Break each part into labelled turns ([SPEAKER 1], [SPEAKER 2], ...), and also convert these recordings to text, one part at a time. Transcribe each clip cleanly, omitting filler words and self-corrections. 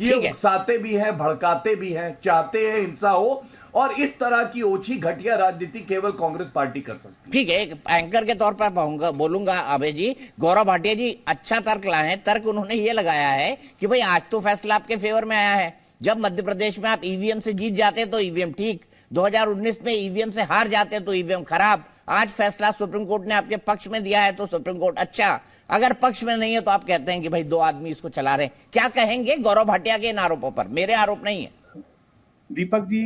[SPEAKER 1] कि ये उकसाते भी हैं, भड़काते भी हैं, चाहते हैं हिंसा हो, और इस तरह की ओछी घटिया राजनीति केवल कांग्रेस पार्टी कर सकती है।
[SPEAKER 2] ठीक है, एक एंकर के तौर पर बोलूंगा अभय जी, गौरव भाटिया जी अच्छा तर्क लाए हैं। तर्क उन्होंने ये लगाया है कि भाई आज तो फैसला आपके फेवर में आया है। जब मध्य प्रदेश में आप ईवीएम से जीत जाते तो ईवीएम ठीक, 2019 में ईवीएम से हार जाते तो ईवीएम खराब। आज फैसला सुप्रीम कोर्ट ने आपके पक्ष में दिया है तो सुप्रीम कोर्ट अच्छा, अगर पक्ष में नहीं है तो आप कहते हैं कि भाई 2 आदमी इसको चला रहे हैं। क्या कहेंगे गौरव भाटिया के इन आरोपों पर? मेरे आरोप नहीं है
[SPEAKER 3] दीपक जी,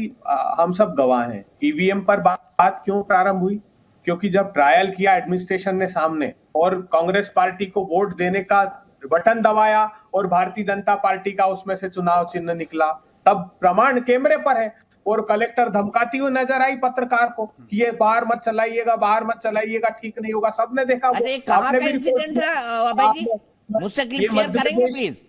[SPEAKER 3] हम सब गवाह हैं। ईवीएम पर बात क्यों प्रारंभ हुई? क्योंकि जब ट्रायल किया एडमिनिस्ट्रेशन ने सामने और कांग्रेस पार्टी को वोट देने का बटन दबाया और भारतीय जनता पार्टी का उसमें से चुनाव चिन्ह निकला, तब प्रमाण कैमरे पर है। और कलेक्टर धमकाती हुई नजर आई पत्रकार को कि ये बाहर मत चलाइएगा, ठीक नहीं होगा। सबने देखा।
[SPEAKER 2] अच्छा, कहाँ का इंसिडेंट था अभय जी? मुझसे क्लिप शेयर करेंगे प्लीज?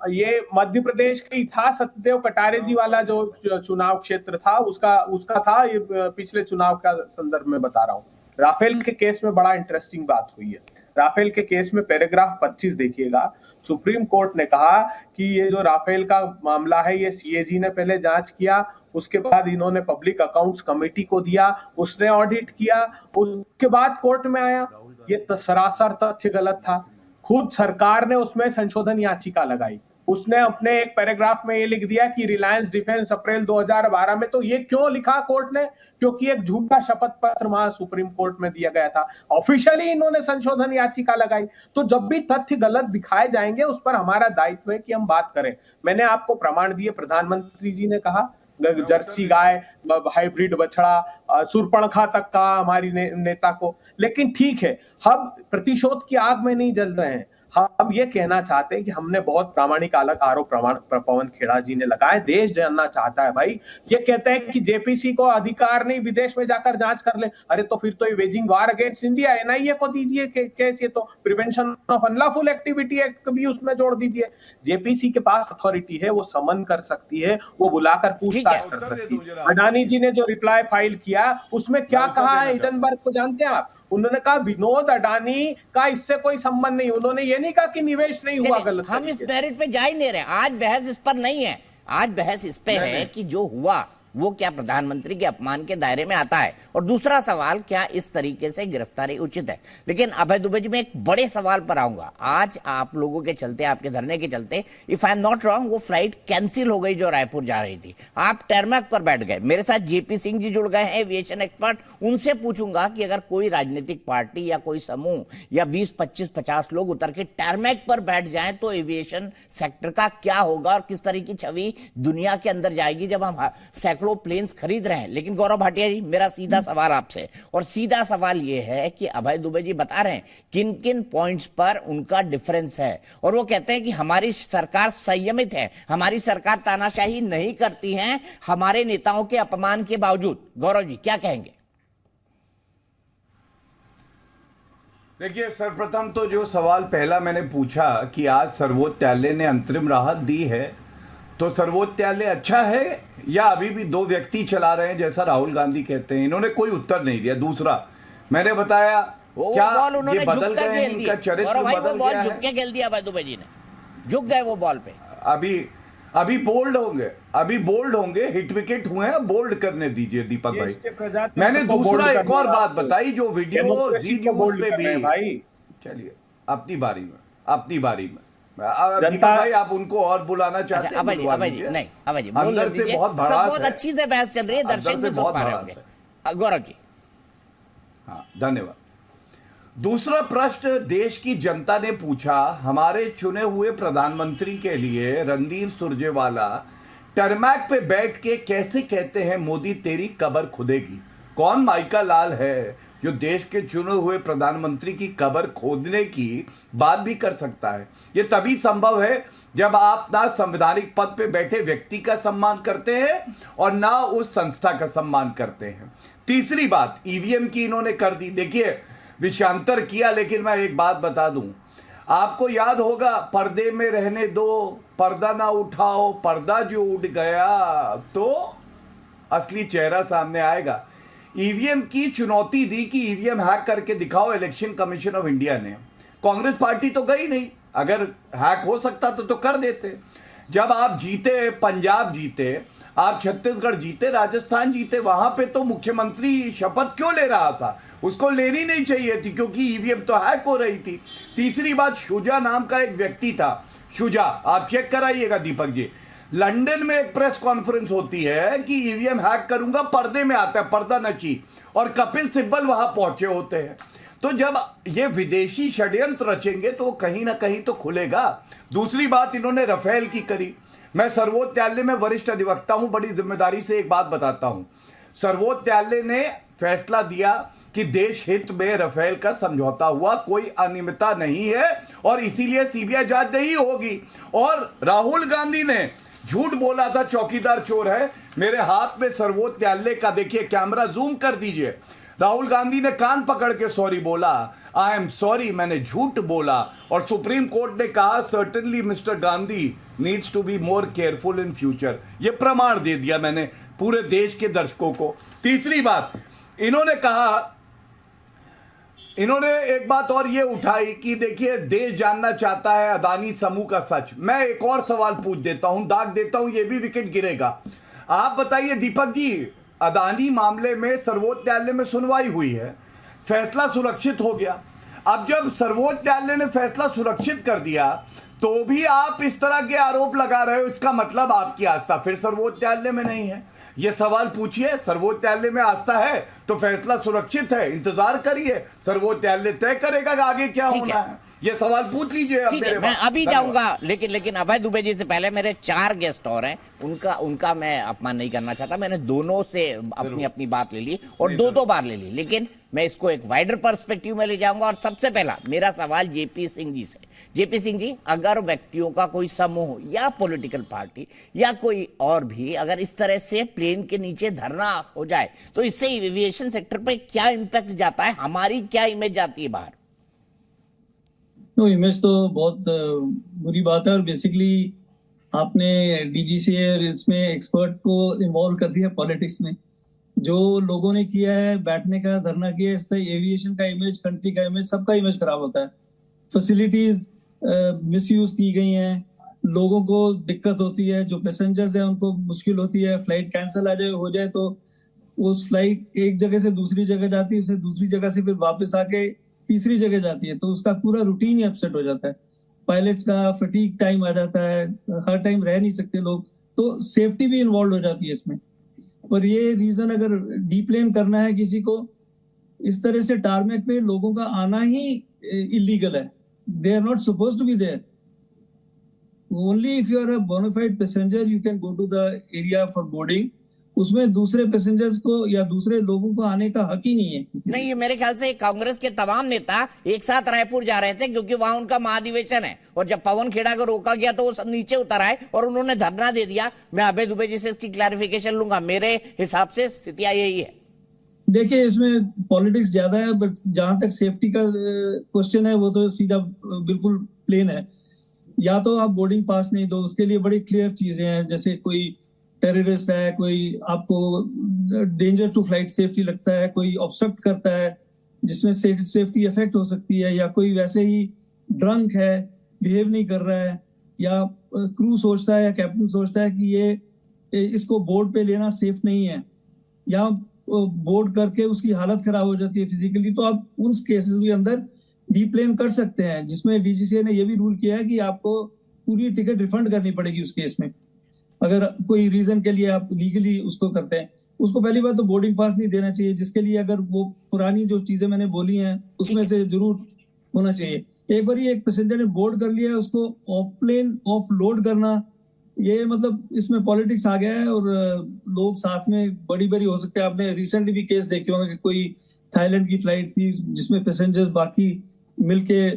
[SPEAKER 3] ये मध्य प्रदेश के था, सत्यदेव कटारे जी वाला जो चुनाव क्षेत्र था उसका था। ये पिछले चुनाव का संदर्भ में बता रहा हूँ। राफेल के केस में बड़ा इंटरेस्टिंग बात हुई है। राफेल के केस में पैराग्राफ 25 देखिएगा। सुप्रीम कोर्ट ने कहा कि ये जो राफेल का मामला है ये सीएजी ने पहले जांच किया, उसके बाद इन्होंने पब्लिक अकाउंट्स कमेटी को दिया, उसने ऑडिट किया, उसके बाद कोर्ट में आया। ये सरासर तथ्य गलत था। खुद सरकार ने उसमें संशोधन याचिका लगाई। उसने अपने एक पैराग्राफ में ये लिख दिया कि रिलायंस डिफेंस अप्रैल 2012 में। तो ये क्यों लिखा कोर्ट ने? क्योंकि एक झूठा शपथ पत्र वहां सुप्रीम कोर्ट में दिया गया था। ऑफिशियली इन्होंने संशोधन याचिका लगाई। तो जब भी तथ्य गलत दिखाए जाएंगे उस पर हमारा दायित्व है कि हम बात करें। मैंने आपको प्रमाण दिए। प्रधानमंत्री जी ने कहा जर्सी गाय, हाइब्रिड बछड़ा, सुरपणखा तक का हमारी नेता को। लेकिन ठीक है, हम प्रतिशोध की आग में नहीं जल रहे हैं। हम ये कहना चाहते हैं कि हमने बहुत प्रामाणिक आरोप पवन खेड़ा जी ने लगाए। देश जानना चाहता है भाई। ये कहते हैं कि जेपीसी को अधिकार नहीं विदेश में जाकर जांच कर ले। अरे तो फिर तो ये वेजिंग वार अगेंस्ट इंडिया एनआईए को दीजिए केस। ये तो prevention of unlawful activity act भी उसमें जोड़ दीजिए। जेपीसी के पास अथॉरिटी है, वो समन कर सकती है, वो बुलाकर पूछताछ कर सकती है। अडानी जी ने जो रिप्लाई फाइल किया उसमें क्या कहा है हिडनबर्ग को जानते हैं आप? उन्होंने कहा विनोद अडानी का इससे कोई संबंध नहीं। उन्होंने ये नहीं कहा कि निवेश नहीं हुआ गलत।
[SPEAKER 2] हम इस मेरिट पे जा ही नहीं रहे। आज बहस इस पर नहीं है। आज बहस इस पे है कि जो हुआ वो क्या प्रधानमंत्री के अपमान के दायरे में आता है, और दूसरा सवाल क्या इस तरीके से गिरफ्तारी उचित है। लेकिन अभय दुबे जी, मैं एक बड़े सवाल पर आऊंगा। आज आप लोगों के चलते, आपके धरने के चलते, if I am not wrong, वो फ्लाइट कैंसिल हो गई जो रायपुर जा रही थी। आप टरमैक पर बैठ गए। मेरे साथ जेपी सिंह जी जुड़ गए हैं, एविएशन एक्सपर्ट। उनसे पूछूंगा कि अगर कोई राजनीतिक पार्टी या कोई समूह या 20, 25, 50 लोग उतर के टरमैक पर बैठ जाएं तो एविएशन सेक्टर का क्या होगा और किस तरह की छवि दुनिया के अंदर जाएगी जब हम सैकड़ों प्लेन्स खरीद रहे हैं। लेकिन गौरव भाटिया जी, मेरा सीधा सवाल आपसे, और सीधा सवाल यह है कि अभय दुबे जी बता रहे हैं किन किन पॉइंट्स पर उनका डिफरेंस है, और वो कहते हैं कि हमारी सरकार संयमित है, हमारी सरकार तानाशाही नहीं करती है हमारे नेताओं के अपमान के बावजूद। गौरव जी क्या कहेंगे?
[SPEAKER 1] देखिए, सर्वप्रथम तो जो सवाल पहला मैंने पूछा कि आज सर्वोच्च न्यायालय ने अंतरिम राहत दी है, तो सर्वोच्च न्यायालय अच्छा है या अभी भी 2 व्यक्ति चला रहे हैं जैसा राहुल गांधी कहते हैं? इन्होंने कोई उत्तर नहीं दिया। दूसरा, मैंने बताया क्या ये बदल गए हैं, इनका चरित्र बदल गया है?
[SPEAKER 2] झुक के खेल दिया भाई दुबे जी ने, झुक गए वो बॉल पे।
[SPEAKER 1] अभी बोल्ड होंगे, हिट विकेट हुए हैं, बोल्ड करने दीजिए दीपक भाई। मैंने दूसरा एक और बात बताई जो वीडियो जी न्यूज पे भी। चलिए, अपनी बारी में दीपक भाई, आप उनको और बुलाना चाहते हैं?
[SPEAKER 2] अभय जी
[SPEAKER 1] अंदर से बहुत
[SPEAKER 2] अच्छी से बहस चल रही है, दर्शक भी सुन पा रहे होंगे। गौरव जी,
[SPEAKER 1] हाँ, धन्यवाद। दूसरा प्रश्न देश की जनता ने पूछा, हमारे चुने हुए प्रधानमंत्री के लिए रणदीप सुरजेवाला टरमैक पे बैठ के कैसे कहते हैं मोदी तेरी कब्र खुदेगी? कौन माइका लाल है जो देश के चुने हुए प्रधानमंत्री की कब्र खोदने की बात भी कर सकता है? यह तभी संभव है जब आप ना संवैधानिक पद पे बैठे व्यक्ति का सम्मान करते हैं और ना उस संस्था का सम्मान करते हैं। तीसरी बात, ईवीएम की इन्होंने कर दी। देखिए, विषयांतर किया, लेकिन मैं एक बात बता दूं, आपको याद होगा, पर्दे में रहने दो, पर्दा ना उठाओ, पर्दा जो उठ गया तो असली चेहरा सामने आएगा। ईवीएम की चुनौती दी कि ईवीएम हैक करके दिखाओ इलेक्शन कमीशन ऑफ इंडिया ने। कांग्रेस पार्टी तो गई नहीं, अगर हैक हो सकता तो कर देते। जब आप जीते, पंजाब जीते, आप छत्तीसगढ़ जीते, राजस्थान जीते, वहां पे तो मुख्यमंत्री शपथ क्यों ले रहा था? उसको लेनी नहीं चाहिए थी, क्योंकि ईवीएम तो हैक हो रही थी। तीसरी बात, शुजा नाम का एक व्यक्ति था, शुजा, आप चेक कराइएगा दीपक जी, लंदन में एक प्रेस कॉन्फ्रेंस होती है कि ईवीएम हैक करूंगा, पर्दे में आता है, पर्दा नची, और कपिल सिब्बल वहां पहुंचे होते हैं। तो जब ये विदेशी षड्यंत्र रचेंगे तो कहीं ना कहीं तो खुलेगा। दूसरी बात इन्होंने राफेल की करी। मैं सर्वोच्च न्यायालय में वरिष्ठ अधिवक्ता हूं, बड़ी जिम्मेदारी से एक बात बताता हूं। सर्वोच्च न्यायालय ने फैसला दिया कि देश हित में राफेल का समझौता हुआ, कोई अनियमितता नहीं है और इसीलिए सीबीआई जांच नहीं होगी। और राहुल गांधी ने झूठ बोला था, चौकीदार चोर है। मेरे हाथ में सर्वोच्च न्यायालय का, देखिए कैमरा जूम कर दीजिए, राहुल गांधी ने कान पकड़ के सॉरी बोला, आई एम सॉरी, मैंने झूठ बोला। और सुप्रीम कोर्ट ने कहा certainly mister Gandhi needs to be more careful in future. ये प्रमाण दे दिया मैंने पूरे देश के दर्शकों को। तीसरी बात, इन्होंने कहा, इन्होंने एक बात और ये उठाई कि देखिए देश जानना चाहता है अदानी समूह का सच। मैं एक और सवाल पूछ देता हूं, दाग देता हूं, ये भी विकेट गिरेगा। आप बताइए दीपक जी, अदानी मामले में सर्वोच्च न्यायालय में सुनवाई हुई है, फैसला सुरक्षित हो गया। अब जब सर्वोच्च न्यायालय ने फैसला सुरक्षित कर दिया तो भी आप इस तरह के आरोप लगा रहे हो, इसका मतलब आपकी आस्था फिर सर्वोच्च न्यायालय में नहीं है। ये सवाल पूछिए, सर्वोच्च न्यायालय में आस्था है तो फैसला सुरक्षित है, इंतजार करिए, सर्वोच्च न्यायालय तय करेगा कि आगे क्या होना है। ये सवाल पूछ लीजिए।
[SPEAKER 2] ठीक है, मैं अभी जाऊंगा, लेकिन अभय दुबे जी से पहले मेरे 4 गेस्ट और हैं, उनका मैं अपमान नहीं करना चाहता। मैंने दोनों से अपनी बात ले ली और दो बार ले ली, लेकिन मैं इसको एक वाइडर पर्सपेक्टिव में ले जाऊंगा। और सबसे पहला मेरा सवाल जेपी सिंह जी से। जेपी सिंह जी, अगर व्यक्तियों का कोई समूह या पॉलिटिकल पार्टी या कोई और भी अगर इस तरह से प्लेन के नीचे धरना हो जाए तो इससे एविएशन सेक्टर पे क्या इंपैक्ट जाता है, हमारी क्या इमेज जाती है बाहर?
[SPEAKER 4] इमेज तो बहुत बुरी बात है। और बेसिकली आपने डीजीसीए और इसमें एक्सपर्ट को इन्वॉल्व कर दिया पॉलिटिक्स में। जो लोगों ने किया है, बैठने का, धरना किया, इस तरह एविएशन का इमेज, कंट्री का इमेज, सबका इमेज खराब होता है। फैसिलिटीज मिसयूज की गई हैं, लोगों को दिक्कत होती है, जो पैसेंजर्स हैं उनको मुश्किल होती है। फ्लाइट कैंसिल हो जाए तो वो फ्लाइट एक जगह से दूसरी जगह जाती है, उसे दूसरी जगह से फिर वापस आके तीसरी जगह जाती है, तो उसका पूरा रूटीन ही अपसेट हो जाता है। पायलट्स का फटीग टाइम आ जाता है, हर टाइम रह नहीं सकते लोग, तो सेफ्टी भी इन्वॉल्व हो जाती है इसमें। और ये रीजन, अगर डीप्लेन करना है किसी को, इस तरह से टारमेक पे लोगों का आना ही इलीगल है। They are not supposed to be there. Only if you are a bonafide passenger you can go to the area for boarding. उसमें दूसरे पैसेंजर्स को या दूसरे लोगों को आने का हक ही नहीं है।
[SPEAKER 2] नहीं, मेरे ख्याल से कांग्रेस के तमाम नेता एक साथ रायपुर जा रहे थे क्योंकि वहां उनका महाधिवेशन है, और जब पवन खेड़ा को रोका गया तो वो सब नीचे उतर आए और उन्होंने धरना दे दिया। मैं अभय दुबे जी से इसकी क्लैरिफिकेशन लूंगा, मेरे हिसाब से स्थितियां यही है।
[SPEAKER 4] देखिए, इसमें पॉलिटिक्स ज्यादा है, बट जहां तक सेफ्टी का क्वेश्चन है वो तो सीधा बिल्कुल प्लेन है। या तो आप बोर्डिंग पास नहीं दो, उसके लिए बड़ी क्लियर चीजें हैं, जैसे कोई टेररिस्ट है, कोई आपको डेंजर टू फ्लाइट सेफ्टी लगता है, कोई ऑब्स्ट्रक्ट करता है जिसमें सेफ्टी इफेक्ट हो सकती है, या कोई वैसे ही ड्रंक है, बिहेव नहीं कर रहा है, या क्रू सोचता है या कैप्टन सोचता है कि ये इसको बोर्ड पे लेना सेफ नहीं है, या बोर्ड करके उसकी हालत खराब हो जाती है फिजिकली, तो आप उन केसेस के अंदर डीप्लेन कर सकते हैं, जिसमें डीजीसीए ने ये भी रूल किया है कि आपको पूरी टिकट रिफंड करनी पड़ेगी उस केस में। अगर कोई रीजन के लिए आप लीगली उसको करते हैं, उसको पहली बात तो बोर्डिंग पास नहीं देना चाहिए, जिसके लिए अगर वो पुरानी जो चीजें मैंने बोली हैं उसमें से जरूर होना चाहिए। एक बार एक पैसेंजर ने बोर्ड कर लिया है, उसको ऑफ प्लेन ऑफ लोड करना, ये मतलब इसमें पॉलिटिक्स आ गया है, और लोग साथ में बड़ी बड़ी हो सकते हैं। आपने रिसेंटली भी केस देखे होंगे कि कोई थाईलैंड की फ्लाइट थी जिसमें पैसेंजर्स बाकी मिलके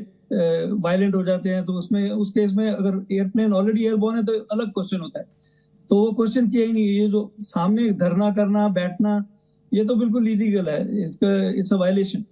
[SPEAKER 4] वायलेंट हो जाते हैं, तो उसमें उस केस में अगर एयरप्लेन ऑलरेडी एयरबोर्न है तो अलग क्वेश्चन होता है, तो वो क्वेश्चन किया ही नहीं। ये जो सामने धरना करना, बैठना, ये तो बिल्कुल इलीगल है, इट्स अ वायलेशन।